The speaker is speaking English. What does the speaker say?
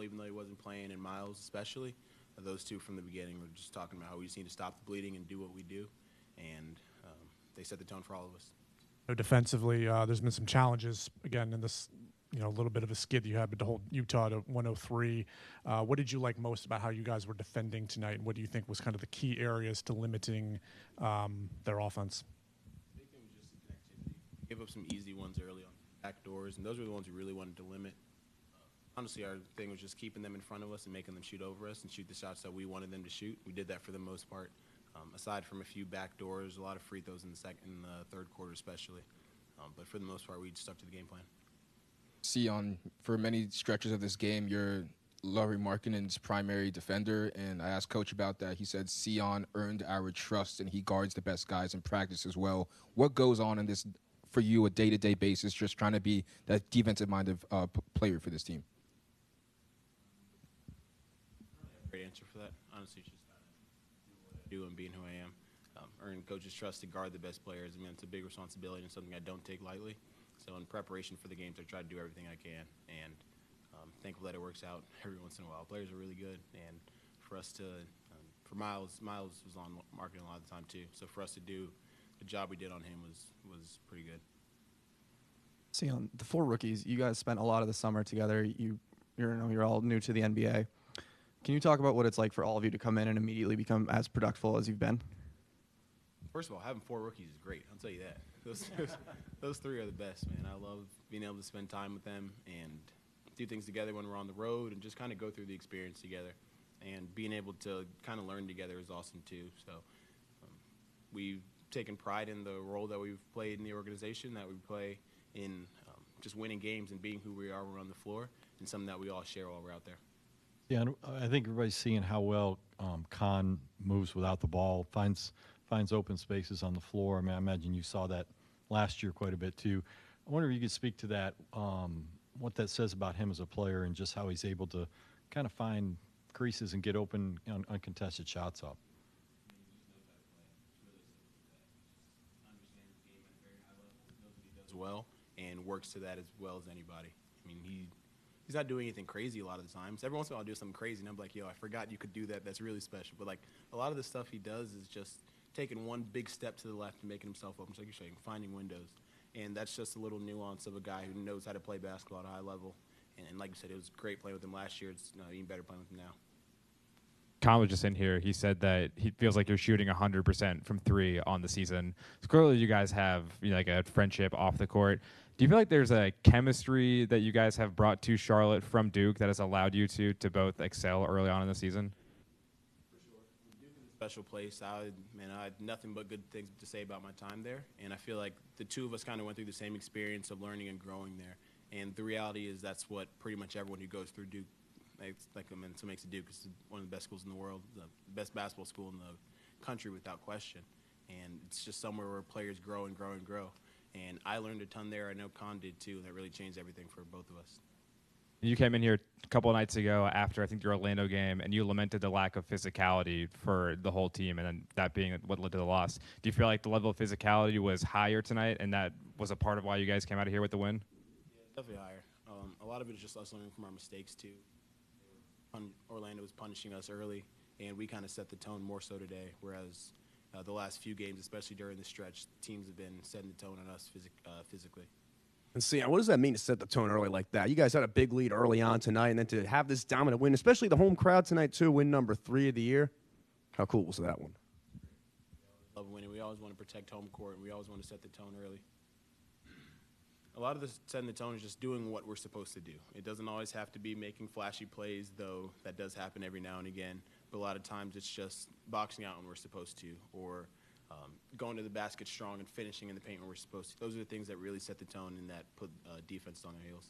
even though he wasn't playing, and Miles especially. Those two from the beginning were just talking about how we just need to stop the bleeding and do what we do, and they set the tone for all of us. Defensively, there's been some challenges again in this, a little bit of a skid you had to hold Utah to 103. What did you like most about how you guys were defending tonight, and what do you think was kind of the key areas to limiting their offense? The big thing was just the connectivity. Gave up some easy ones early on back doors, and those were the ones we really wanted to limit. Honestly, our thing was just keeping them in front of us and making them shoot over us and shoot the shots that we wanted them to shoot. We did that for the most part. Aside from a few back doors, a lot of free throws in the third quarter especially. But for the most part, we stuck to the game plan. Sion, for many stretches of this game, you're Lauri Markkanen's primary defender, and I asked Coach about that. He said Sion earned our trust, and he guards the best guys in practice as well. What goes on in this for you, a day-to-day basis, just trying to be that defensive-minded player for this team? Great answer for that. Honestly, it's just do and being who I am. Earn coach's trust to guard the best players. I mean, it's a big responsibility and something I don't take lightly. So in preparation for the games, I try to do everything I can, and thankful that it works out every once in a while. Players are really good, and for us to, for Miles was on marketing a lot of the time too. So for us to do the job we did on him was pretty good. Sion, the four rookies, you guys spent a lot of the summer together. You're all new to the NBA. Can you talk about what it's like for all of you to come in and immediately become as productive as you've been? First of all, having four rookies is great. I'll tell you that. Those three are the best, man. I love being able to spend time with them and do things together when we're on the road and just kind of go through the experience together. And being able to kind of learn together is awesome, too. So we've taken pride in the role that we've played in the organization, that we play in just winning games and being who we are when we're on the floor, and something that we all share while we're out there. Yeah, and I think everybody's seeing how well Khan moves without the ball, finds open spaces on the floor. I mean, I imagine you saw that last year quite a bit too. I wonder if you could speak to that, what that says about him as a player and just how he's able to kind of find creases and get open uncontested shots up. As well, and works to that as well as anybody. I mean, he's not doing anything crazy a lot of the times. Every once in a while I'll do something crazy, and I'm like, yo, I forgot you could do that. That's really special. But, like, a lot of the stuff he does is just taking one big step to the left and making himself open, like you're saying, finding windows. And that's just a little nuance of a guy who knows how to play basketball at a high level. And like you said, it was great playing with him last year. It's even better playing with him now. Con was just in here. He said that he feels like you're shooting 100% from three on the season. So clearly you guys have like a friendship off the court. Do you feel like there's a chemistry that you guys have brought to Charlotte from Duke that has allowed you to both excel early on in the season? For sure. Duke is a special place. I had nothing but good things to say about my time there. And I feel like the two of us kind of went through the same experience of learning and growing there. And the reality is that's what pretty much everyone who goes through Duke so makes it Duke. It's one of the best schools in the world, the best basketball school in the country without question. And it's just somewhere where players grow and grow and grow. And I learned a ton there. I know Con did too, and that really changed everything for both of us. You came in here a couple of nights ago after, I think, your Orlando game, and you lamented the lack of physicality for the whole team, and then that being what led to the loss. Do you feel like the level of physicality was higher tonight, and that was a part of why you guys came out of here with the win? Yeah, definitely higher. A lot of it is just us learning from our mistakes too. Orlando was punishing us early, and we kind of set the tone more so today, whereas the last few games, especially during the stretch, teams have been setting the tone on us physically. And Sion, what does that mean to set the tone early like that? You guys had a big lead early on tonight, and then to have this dominant win, especially the home crowd tonight too, win number 3 of the year. How cool was that one? Love winning. We always want to protect home court, and we always want to set the tone early. A lot of this setting the tone is just doing what we're supposed to do. It doesn't always have to be making flashy plays, though that does happen every now and again. But a lot of times it's just boxing out when we're supposed to, or going to the basket strong and finishing in the paint when we're supposed to. Those are the things that really set the tone and that put defense on our heels.